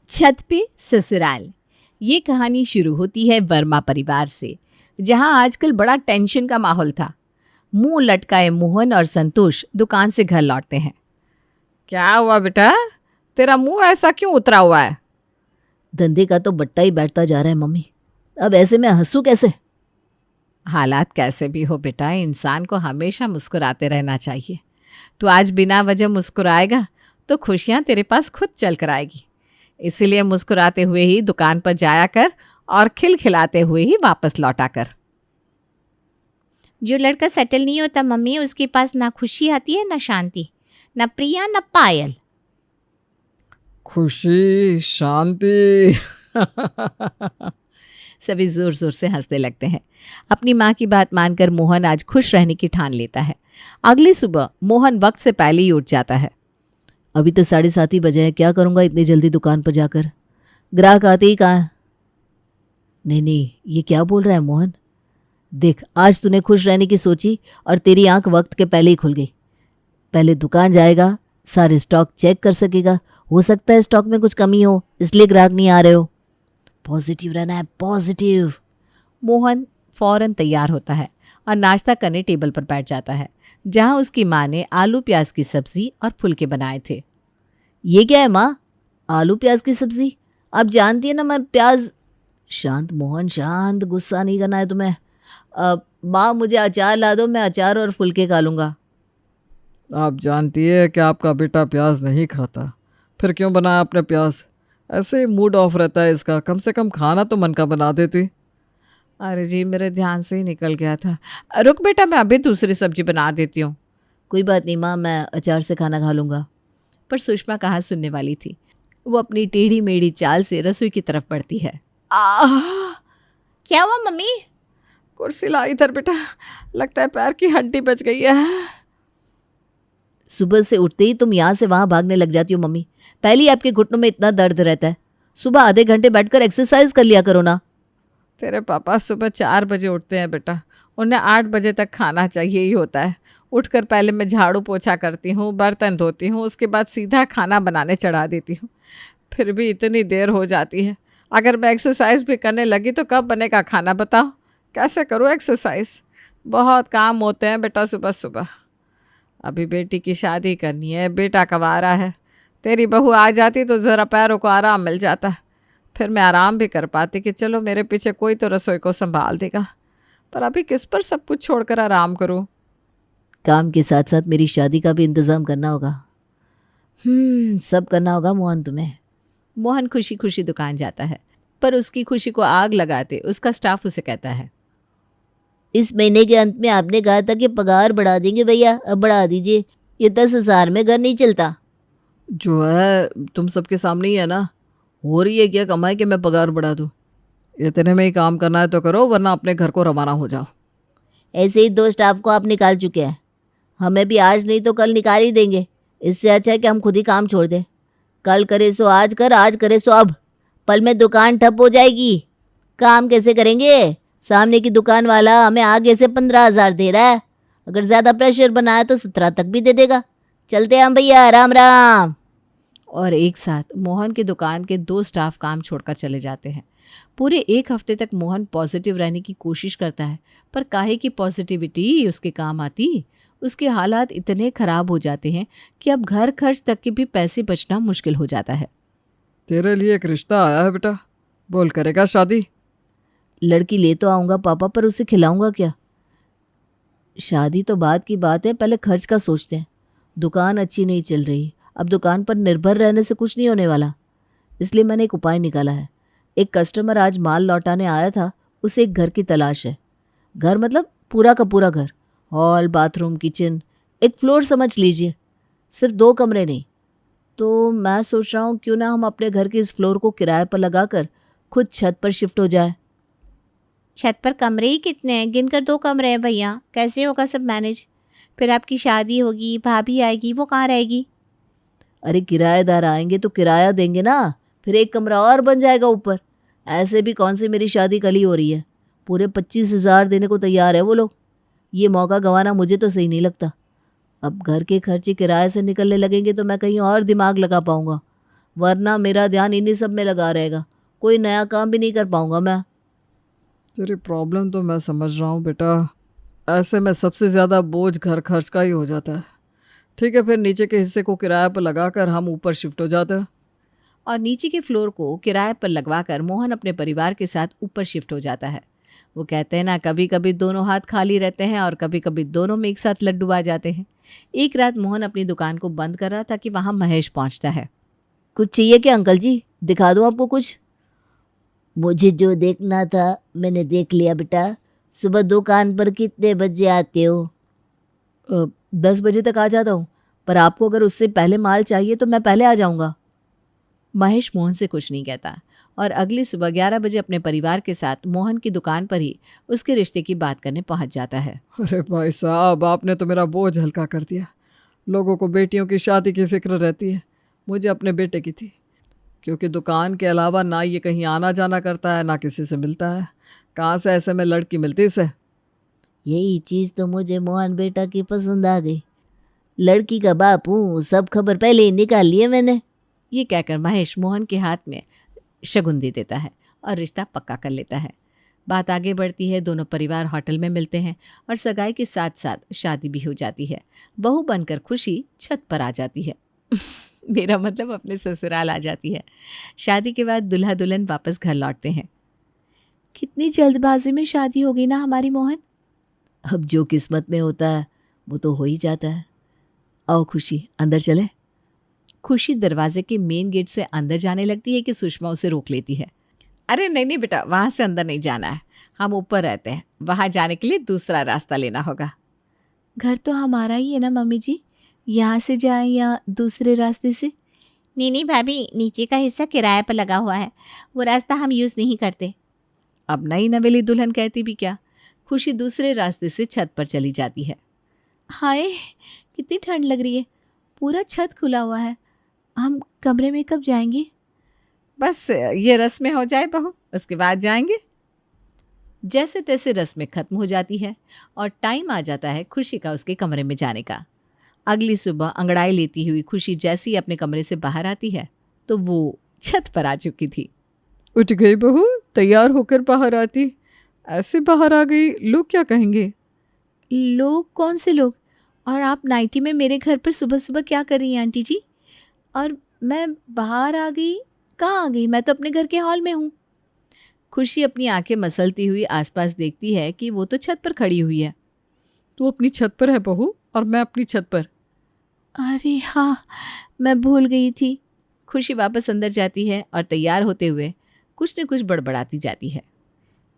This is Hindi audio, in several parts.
छत पे ससुराल। ये कहानी शुरू होती है वर्मा परिवार से, जहां आजकल बड़ा टेंशन का माहौल था। मुंह लटकाए मोहन और संतोष दुकान से घर लौटते हैं। क्या हुआ बेटा, तेरा मुंह ऐसा क्यों उतरा हुआ है? धंधे का तो बट्टा ही बैठता जा रहा है मम्मी। अब ऐसे में हंसू कैसे? हालात कैसे भी हो बेटा, इंसान को हमेशा मुस्कुराते रहना चाहिए। तू आज बिना वजह मुस्कुराएगा तो खुशियां तेरे पास खुद चल कर आएगी। इसीलिए मुस्कुराते हुए ही दुकान पर जाया कर और खिलखिलाते हुए ही वापस लौटा कर। जो लड़का सेटल नहीं होता मम्मी, उसके पास ना खुशी आती है ना शांति, ना प्रिया ना पायल। खुशी शांति। सभी जोर जोर से हंसने लगते हैं। अपनी माँ की बात मानकर मोहन आज खुश रहने की ठान लेता है। अगली सुबह मोहन वक्त से पहले ही उठ जाता है। अभी तो 7:30 ही बजे हैं, क्या करूँगा इतनी जल्दी दुकान पर जाकर? ग्राहक आते ही कहाँ? नहीं, ये क्या बोल रहा है मोहन? देख, आज तूने खुश रहने की सोची और तेरी आंख वक्त के पहले ही खुल गई। पहले दुकान जाएगा, सारे स्टॉक चेक कर सकेगा। हो सकता है स्टॉक में कुछ कमी हो, इसलिए ग्राहक नहीं आ रहे हो। पॉजिटिव रहना है, पॉजिटिव। मोहन फौरन तैयार होता है और नाश्ता करने टेबल पर बैठ जाता है, जहां उसकी माँ ने आलू प्याज की सब्जी और फुलके बनाए थे। ये क्या है माँ? आलू प्याज की सब्जी? आप जानती है ना मैं प्याज। शांत मोहन शांत, गुस्सा नहीं करना है तुम्हें। माँ मुझे अचार ला दो, मैं अचार और फुलके खा लूँगा। आप जानती है कि आपका बेटा प्याज नहीं खाता, फिर क्यों बनाया आपने प्याज? ऐसे ही मूड ऑफ रहता है इसका, कम से कम खाना तो मन का बना देती। अरे जी, मेरे ध्यान से ही निकल गया था। रुक बेटा, मैं अभी दूसरी सब्जी बना देती हूँ। कोई बात नहीं माँ, मैं अचार से खाना खा लूँगा। पर सुषमा कहाँ सुनने वाली थी। वो अपनी टेढ़ी मेढ़ी चाल से रसोई की तरफ बढ़ती है। आह! क्या हुआ मम्मी? कुर्सी ला इधर बेटा, लगता है पैर की हड्डी बच गई है। सुबह से उठते ही तुम यहाँ से वहाँ भागने लग जाती हो मम्मी। पहले ही आपके घुटनों में इतना दर्द रहता है। सुबह आधे घंटे बैठकर एक्सरसाइज कर लिया करो ना। तेरे पापा सुबह 4 बजे उठते हैं बेटा, उन्हें 8 बजे तक खाना चाहिए ही होता है। उठकर पहले मैं झाड़ू पोछा करती हूँ, बर्तन धोती हूँ, उसके बाद सीधा खाना बनाने चढ़ा देती हूँ। फिर भी इतनी देर हो जाती है। अगर मैं एक्सरसाइज भी करने लगी तो कब बनेगा खाना, बताओ? कैसे करूँ एक्सरसाइज? बहुत काम होते हैं बेटा सुबह सुबह। अभी बेटी की शादी करनी है, बेटा कवारा है। तेरी बहू आ जाती तो ज़रा पैरों को आराम मिल जाता, फिर मैं आराम भी कर पाती कि चलो मेरे पीछे कोई तो रसोई को संभाल देगा। पर अभी किस पर सब कुछ छोड़कर आराम करूं? काम के साथ साथ मेरी शादी का भी इंतज़ाम करना होगा। सब करना होगा मोहन तुम्हें। मोहन खुशी खुशी दुकान जाता है, पर उसकी खुशी को आग लगाते उसका स्टाफ उसे कहता है, इस महीने के अंत में आपने कहा था कि पगार बढ़ा देंगे भैया, अब बढ़ा दीजिए। ये 10,000 में घर नहीं चलता। जो है तुम सबके सामने ही है ना। हो रही है क्या कमाई कि मैं पगार बढ़ा दूँ? इतने में ही काम करना है तो करो, वरना अपने घर को रवाना हो जाओ। ऐसे ही 2 स्टाफ को आप निकाल चुके हैं, हमें भी आज नहीं तो कल निकाल ही देंगे। इससे अच्छा है कि हम खुद ही काम छोड़ दें। कल करे सो आज कर, आज करे सो अब। पल में दुकान ठप हो जाएगी। काम कैसे करेंगे? सामने की दुकान वाला हमें आगे से 15,000 दे रहा है, अगर ज़्यादा प्रेशर बनाया तो 17 तक भी दे देगा। चलते हैं हम भैया, राम राम। और एक साथ मोहन की दुकान के 2 स्टाफ काम छोड़कर चले जाते हैं। पूरे 1 हफ्ते तक मोहन पॉजिटिव रहने की कोशिश करता है, पर काहे की पॉजिटिविटी उसके काम आती। उसके हालात इतने ख़राब हो जाते हैं कि अब घर खर्च तक के भी पैसे बचना मुश्किल हो जाता है। तेरे लिए एक रिश्ता आया है बेटा, बोल करेगा शादी? लड़की ले तो आऊँगा पापा, पर उसे खिलाऊंगा क्या? शादी तो बाद की बात है, पहले खर्च का सोचते हैं। दुकान अच्छी नहीं चल रही, अब दुकान पर निर्भर रहने से कुछ नहीं होने वाला। इसलिए मैंने एक उपाय निकाला है। एक कस्टमर आज माल लौटाने आया था, उसे एक घर की तलाश है। घर मतलब पूरा का पूरा घर, हॉल, बाथरूम, किचन, एक फ्लोर समझ लीजिए। सिर्फ 2 कमरे नहीं। तो मैं सोच रहा हूँ क्यों ना हम अपने घर के इस फ्लोर को किराए पर लगाकर खुद छत पर शिफ्ट हो जाए। छत पर कमरे ही कितने हैं? गिनकर 2 कमरे हैं भैया, कैसे होगा सब मैनेज? फिर आपकी शादी होगी, भाभी आएगी, वो कहाँ रहेगी? अरे किराएदार आएंगे तो किराया देंगे ना, फिर एक कमरा और बन जाएगा ऊपर। ऐसे भी कौन सी मेरी शादी कल ही हो रही है, पूरे 25,000 देने को तैयार है वो लोग। ये मौका गंवाना मुझे तो सही नहीं लगता। अब घर के खर्चे किराए से निकलने लगेंगे तो मैं कहीं और दिमाग लगा पाऊंगा, वरना मेरा ध्यान इन्हीं सब में लगा रहेगा, कोई नया काम भी नहीं कर पाऊंगा मैं। तेरी प्रॉब्लम तो मैं समझ रहा हूँ बेटा, ऐसे में सबसे ज़्यादा बोझ घर खर्च का ही हो जाता है। ठीक है, फिर नीचे के हिस्से को किराए पर लगा कर हम ऊपर शिफ्ट हो जाते हैं। और नीचे के फ्लोर को किराए पर लगवाकर मोहन अपने परिवार के साथ ऊपर शिफ्ट हो जाता है। वो कहते हैं ना, कभी कभी दोनों हाथ खाली रहते हैं और कभी कभी दोनों में एक साथ लड्डू आ जाते हैं। एक रात मोहन अपनी दुकान को बंद कर रहा था कि वहाँ महेश पहुँचता है। कुछ चाहिए क्या अंकल जी, दिखा दूँ आपको कुछ? मुझे जो देखना था मैंने देख लिया बेटा। सुबह दुकान पर कितने बजे आते हो? 10 बजे तक आ जाता हूँ, पर आपको अगर उससे पहले माल चाहिए तो मैं पहले आ जाऊँगा। महेश मोहन से कुछ नहीं कहता और अगली सुबह 11 बजे अपने परिवार के साथ मोहन की दुकान पर ही उसके रिश्ते की बात करने पहुंच जाता है। अरे भाई साहब, आपने तो मेरा बोझ हल्का कर दिया। लोगों को बेटियों की शादी की फिक्र रहती है, मुझे अपने बेटे की थी। क्योंकि दुकान के अलावा ना ये कहीं आना जाना करता है, ना किसी से मिलता है। कहाँ से ऐसे में लड़की मिलती इसे? यही चीज़ तो मुझे मोहन बेटा की पसंद आ गई। लड़की का बाप हूँ, सब खबर पहले ही निकाल लिए मैंने। ये कहकर महेश मोहन के हाथ में शगुन दे देता है और रिश्ता पक्का कर लेता है। बात आगे बढ़ती है, दोनों परिवार होटल में मिलते हैं और सगाई के साथ साथ शादी भी हो जाती है। बहू बनकर खुशी छत पर आ जाती है मेरा मतलब अपने ससुराल आ जाती है। शादी के बाद दुल्हा दुल्हन वापस घर लौटते हैं। कितनी जल्दबाजी में शादी हो गई ना हमारी मोहन। अब जो किस्मत में होता है वो तो हो ही जाता है। आओ खुशी, अंदर चले। खुशी दरवाजे के मेन गेट से अंदर जाने लगती है कि सुषमा उसे रोक लेती है। अरे नहीं नहीं बेटा, वहाँ से अंदर नहीं जाना है, हम ऊपर रहते हैं, वहाँ जाने के लिए दूसरा रास्ता लेना होगा। घर तो हमारा ही है ना मम्मी जी, यहाँ से जाएं या दूसरे रास्ते से? नहीं भाभी, नीचे का हिस्सा किराए पर लगा हुआ है, वो रास्ता हम यूज़ नहीं करते। अब नई नवेली दुल्हन कहती भी क्या, खुशी दूसरे रास्ते से छत पर चली जाती है। हाय, कितनी ठंड लग रही है, पूरा छत खुला हुआ है, हम कमरे में कब जाएंगे? बस ये रस्में हो जाए बहू, उसके बाद जाएंगे। जैसे तैसे रस्में खत्म हो जाती है और टाइम आ जाता है खुशी का उसके कमरे में जाने का। अगली सुबह अंगड़ाई लेती हुई खुशी जैसे ही अपने कमरे से बाहर आती है तो वो छत पर आ चुकी थी। उठ गई बहू, तैयार होकर बाहर आती। ऐसे बाहर आ गई, लोग क्या कहेंगे? लोग? कौन से लोग? और आप नाइटी में मेरे घर पर सुबह सुबह क्या कर रही हैं आंटी जी? और मैं बाहर आ गई? कहाँ आ गई? मैं तो अपने घर के हॉल में हूँ। खुशी अपनी आंखें मसलती हुई आसपास देखती है कि वो तो छत पर खड़ी हुई है। तू अपनी छत पर है बहू और मैं अपनी छत पर। अरे हाँ, मैं भूल गई थी। खुशी वापस अंदर जाती है और तैयार होते हुए कुछ न कुछ बड़बड़ाती जाती है।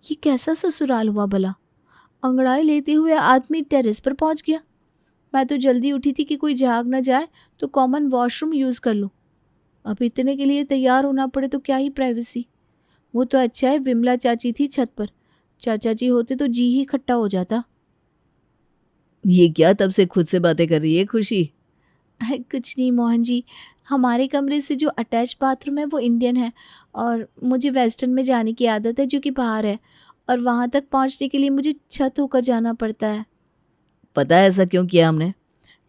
ये कैसा ससुराल हुआ भला? अंगड़ाई लेते हुए आदमी टेरेस पर पहुंच गया। मैं तो जल्दी उठी थी कि कोई जाग ना जाए तो कॉमन वॉशरूम यूज़ कर लूँ। अब इतने के लिए तैयार होना पड़े तो क्या ही प्राइवेसी। वो तो अच्छा है विमला चाची थी छत पर, चाचा जी होते तो जी ही खट्टा हो जाता। ये क्या तब से खुद से बातें कर रही है खुशी? कुछ नहीं मोहन जी, हमारे कमरे से जो अटैच बाथरूम है वो इंडियन है और मुझे वेस्टर्न में जाने की आदत है जो कि बाहर है, और वहाँ तक पहुँचने के लिए मुझे छत होकर जाना पड़ता है। पता है ऐसा क्यों किया हमने?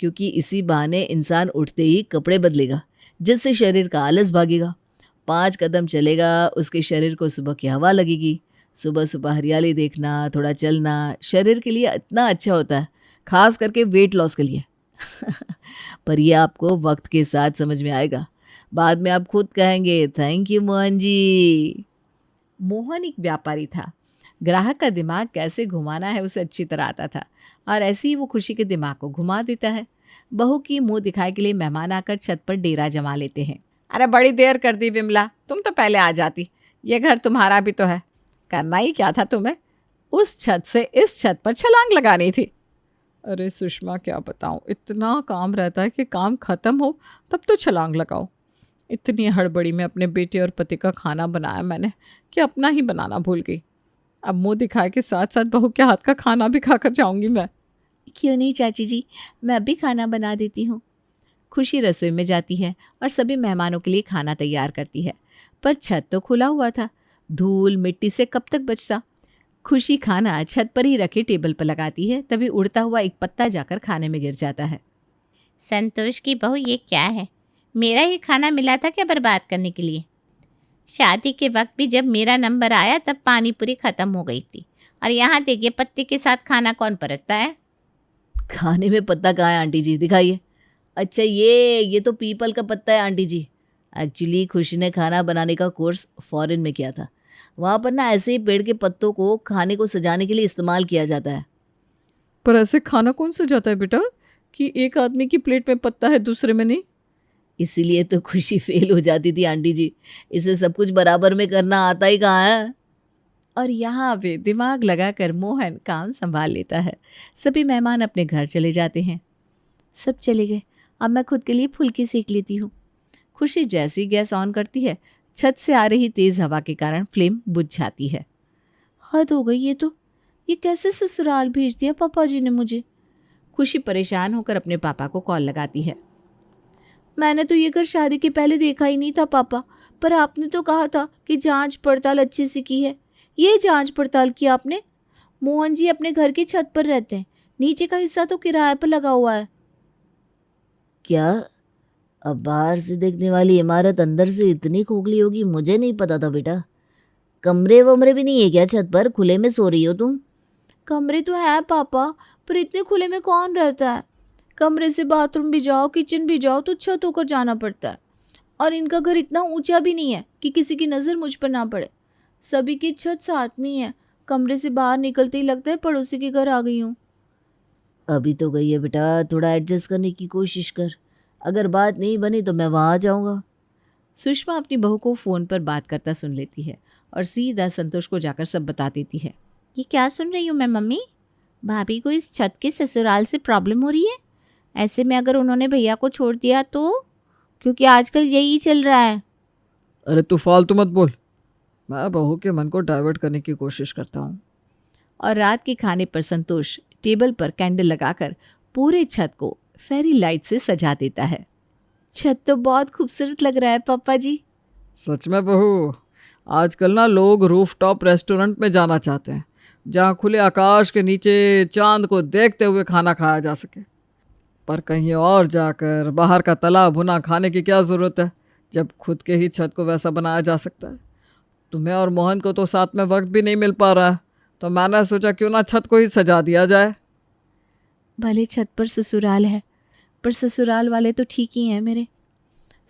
क्योंकि इसी बहाने इंसान उठते ही कपड़े बदलेगा, जिससे शरीर का आलस भागेगा। 5 कदम चलेगा, उसके शरीर को सुबह की हवा लगेगी। सुबह सुबह हरियाली देखना, थोड़ा चलना शरीर के लिए इतना अच्छा होता है, खास करके वेट लॉस के लिए। पर ये आपको वक्त के साथ समझ में आएगा। बाद में आप खुद कहेंगे थैंक यू मोहन जी। मोहन एक व्यापारी था, ग्राहक का दिमाग कैसे घुमाना है उसे अच्छी तरह आता था और ऐसे ही वो खुशी के दिमाग को घुमा देता है। बहू की मुंह दिखाई के लिए मेहमान आकर छत पर डेरा जमा लेते हैं। अरे बड़ी देर कर दी विमला, तुम तो पहले आ जाती, ये घर तुम्हारा भी तो है, करना ही क्या था तुम्हें? उस छत से इस छत पर छलांग लगानी थी। अरे सुषमा, क्या बताऊँ, इतना काम रहता है कि काम ख़त्म हो तब तो छलांग लगाओ। इतनी हड़बड़ी में अपने बेटे और पति का खाना बनाया मैंने कि अपना ही बनाना भूल गई। अब मुंह दिखाए के साथ साथ बहू के हाथ का खाना भी खाकर जाऊंगी मैं। क्यों नहीं चाची जी, मैं भी खाना बना देती हूँ। खुशी रसोई में जाती है और सभी मेहमानों के लिए खाना तैयार करती है, पर छत तो खुला हुआ था, धूल मिट्टी से कब तक बचता। खुशी खाना छत पर ही रखे टेबल पर लगाती है, तभी उड़ता हुआ एक पत्ता जाकर खाने में गिर जाता है। संतोष की बहू, ये क्या है? मेरा ही खाना मिला था क्या बर्बाद करने के लिए? शादी के वक्त भी जब मेरा नंबर आया तब पानी पूरी ख़त्म हो गई थी, और यहाँ देखिए पत्ते के साथ खाना कौन परसता है? खाने में पत्ता कहाँ है आंटी जी, दिखाइए। अच्छा ये तो पीपल का पत्ता है आंटी जी। एक्चुअली खुशी ने खाना बनाने का कोर्स फॉरेन में किया था। वहाँ पर ना ऐसे ही पेड़ के पत्तों को खाने को सजाने के लिए इस्तेमाल किया जाता है। पर ऐसे खाना कौन सा जाता है बेटा कि एक आदमी की प्लेट में पत्ता है दूसरे में नहीं? इसीलिए तो खुशी फेल हो जाती थी आंटी जी, इसे सब कुछ बराबर में करना आता ही कहाँ है। और यहाँ पे दिमाग लगाकर मोहन काम संभाल लेता है। सभी मेहमान अपने घर चले जाते हैं। सब चले गए, अब मैं खुद के लिए फुल्की सेक लेती हूँ। खुशी जैसी गैस ऑन करती है, छत से आ रही तेज हवा के कारण फ्लेम बुझ जाती है। हद हो गई ये कैसे ससुराल भेज दिया पापा जी ने मुझे। खुशी परेशान होकर अपने पापा को कॉल लगाती है। मैंने तो ये घर शादी के पहले देखा ही नहीं था पापा, पर आपने तो कहा था कि जांच पड़ताल अच्छे से की है। ये जांच पड़ताल की आपने? मोहन जी अपने घर की छत पर रहते हैं, नीचे का हिस्सा तो किराए पर लगा हुआ है। क्या? अब बाहर से देखने वाली इमारत अंदर से इतनी खोखली होगी, मुझे नहीं पता था बेटा। कमरे वमरे भी नहीं है क्या छत पर? खुले में सो रही हो तुम? कमरे तो है पापा, पर इतने खुले में कौन रहता है? कमरे से बाथरूम भी जाओ, किचन भी जाओ तो छत होकर जाना पड़ता है। और इनका घर इतना ऊंचा भी नहीं है कि किसी की नज़र मुझ पर ना पड़े। सभी की छत साथ में ही है। कमरे से बाहर निकलते ही लगता है पड़ोसी के घर आ गई हूँ। अभी तो गई है बेटा, थोड़ा एडजस्ट करने की कोशिश कर। अगर बात नहीं बनी तो मैं वहाँ आ जाऊँगा। सुषमा अपनी बहू को फ़ोन पर बात करता सुन लेती है और सीधा संतोष को जाकर सब बता देती है। ये क्या सुन रही हूँ मैं मम्मी? भाभी को इस छत के ससुराल से प्रॉब्लम हो रही है। ऐसे में अगर उन्होंने भैया को छोड़ दिया तो, क्योंकि आजकल यही चल रहा है। अरे तू फालतू मत बोल, मैं बहू के मन को डाइवर्ट करने की कोशिश करता हूँ। और रात के खाने पर संतोष टेबल पर कैंडल लगाकर पूरे छत को फेरी लाइट से सजा देता है। छत तो बहुत खूबसूरत लग रहा है पापा जी। सच में बहू, आजकल ना लोग रूफटॉप रेस्टोरेंट में जाना चाहते हैं जहाँ खुले आकाश के नीचे चांद को देखते हुए खाना खाया जा सके। पर कहीं और जाकर बाहर का तला भुना खाने की क्या ज़रूरत है जब खुद के ही छत को वैसा बनाया जा सकता है। तुम्हें और मोहन को तो साथ में वक्त भी नहीं मिल पा रहा है, तो मैंने सोचा क्यों ना छत को ही सजा दिया जाए। भले छत पर ससुराल है, पर ससुराल वाले तो ठीक ही हैं मेरे।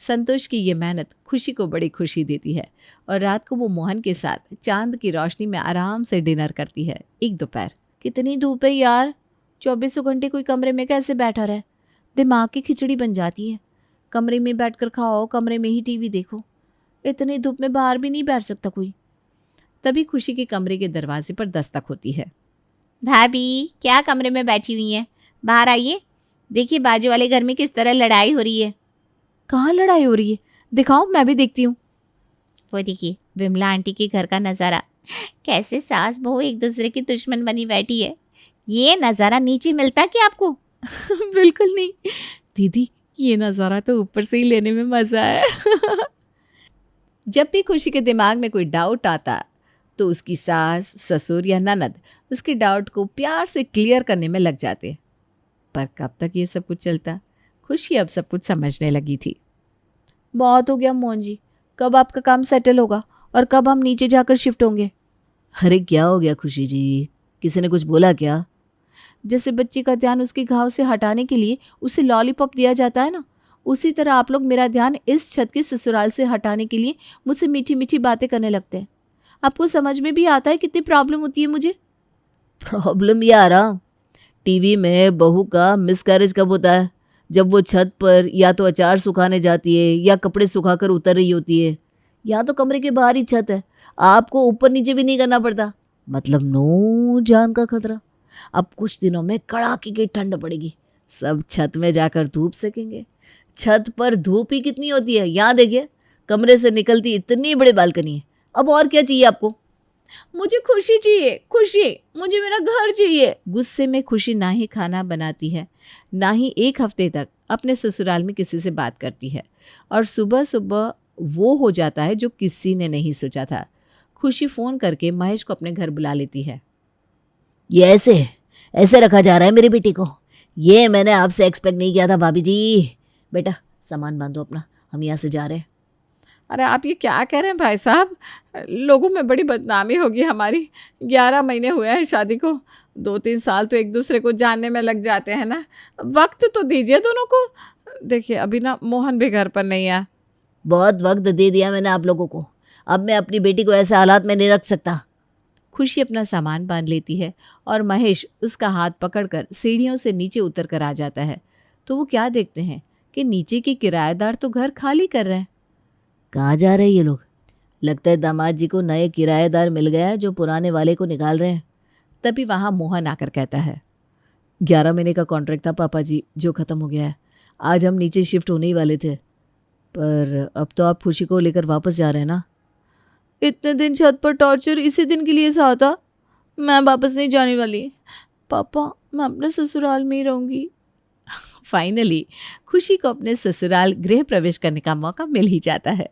संतोष की ये मेहनत खुशी को बड़ी खुशी देती है और रात को वो मोहन के साथ चांद की रोशनी में आराम से डिनर करती है। एक दोपहर। कितनी धूप है यार, 24 घंटे कोई कमरे में कैसे बैठा रहे? दिमाग की खिचड़ी बन जाती है। कमरे में बैठकर खाओ, कमरे में ही टीवी देखो। इतनी धूप में बाहर भी नहीं बैठ सकता कोई। तभी खुशी के कमरे के दरवाजे पर दस्तक होती है। भाभी क्या कमरे में बैठी हुई हैं? बाहर आइए, देखिए बाजू वाले घर में किस तरह लड़ाई हो रही है। कहाँ लड़ाई हो रही है? दिखाओ, मैं भी देखती हूँ। वो देखिए विमला आंटी के घर का नज़ारा, कैसे सास बहू एक दूसरे की दुश्मन बनी बैठी है। ये नज़ारा नीचे मिलता क्या आपको? बिल्कुल नहीं दीदी, ये नज़ारा तो ऊपर से ही लेने में मज़ा है। जब भी खुशी के दिमाग में कोई डाउट आता तो उसकी सास, ससुर या ननद उसके डाउट को प्यार से क्लियर करने में लग जाते। पर कब तक ये सब कुछ चलता? खुशी अब सब कुछ समझने लगी थी। बहुत हो गया मोहन जी, कब आपका काम सेटल होगा और कब हम नीचे जाकर शिफ्ट होंगे? अरे क्या हो गया खुशी जी, किसी ने कुछ बोला क्या? जैसे बच्ची का ध्यान उसके घाव से हटाने के लिए उसे लॉलीपॉप दिया जाता है ना, उसी तरह आप लोग मेरा ध्यान इस छत के ससुराल से हटाने के लिए मुझसे मीठी मीठी बातें करने लगते हैं। आपको समझ में भी आता है कितनी प्रॉब्लम होती है मुझे? प्रॉब्लम ये आ रहा, टीवी में बहू का मिसकैरेज कब होता है? जब वो छत पर या तो अचार सुखाने जाती है या कपड़े सुखाकर उतर रही होती है, या तो कमरे के बाहर ही छत है, आपको ऊपर नीचे भी नहीं करना पड़ता। मतलब नो जान का खतरा। अब कुछ दिनों में कड़ाके की ठंड पड़ेगी, सब छत में जाकर धूप सेकेंगे। छत पर धूप ही कितनी होती है, यहाँ देखिए कमरे से निकलती इतनी बड़ी बालकनी है। अब और क्या चाहिए आपको? मुझे खुशी चाहिए, खुशी, मुझे मेरा घर चाहिए। गुस्से में खुशी ना ही खाना बनाती है, ना ही एक हफ्ते तक अपने ससुराल में किसी से बात करती है, और सुबह सुबह वो हो जाता है जो किसी ने नहीं सोचा था। खुशी फ़ोन करके महेश को अपने घर बुला लेती है। ये ऐसे रखा जा रहा है मेरी बेटी को, ये मैंने आपसे एक्सपेक्ट नहीं किया था भाभी जी। बेटा सामान बांधो अपना, हम यहाँ से जा रहे हैं। अरे आप ये क्या कह रहे हैं भाई साहब, लोगों में बड़ी बदनामी होगी हमारी। 11 महीने हुए हैं शादी को, 2-3 साल तो एक दूसरे को जानने में लग जाते हैं ना, वक्त तो दीजिए दोनों को। देखिए अभी ना मोहन भी घर पर नहीं है। बहुत वक्त दे दिया मैंने आप लोगों को, अब मैं अपनी बेटी को ऐसे हालात में नहीं रख सकता। खुशी अपना सामान बांध लेती है और महेश उसका हाथ पकड़कर सीढ़ियों से नीचे उतर कर आ जाता है। तो वो क्या देखते हैं कि नीचे के किराएदार तो घर खाली कर रहे हैं। कहाँ जा रहे हैं ये लोग? लगता है दामाद जी को नए किराएदार मिल गया है जो पुराने वाले को निकाल रहे हैं। तभी वहाँ मोहन आकर कहता है, 11 महीने का कॉन्ट्रैक्ट था पापा जी, जो ख़त्म हो गया है। आज हम नीचे शिफ्ट होने ही वाले थे, पर अब तो आप खुशी को लेकर वापस जा रहे हैं ना? इतने दिन छत पर टॉर्चर इसी दिन के लिए सहा था। मैं वापस नहीं जाने वाली पापा, मैं अपने ससुराल में ही रहूँगी। फाइनली खुशी को अपने ससुराल गृह प्रवेश करने का मौका मिल ही जाता है।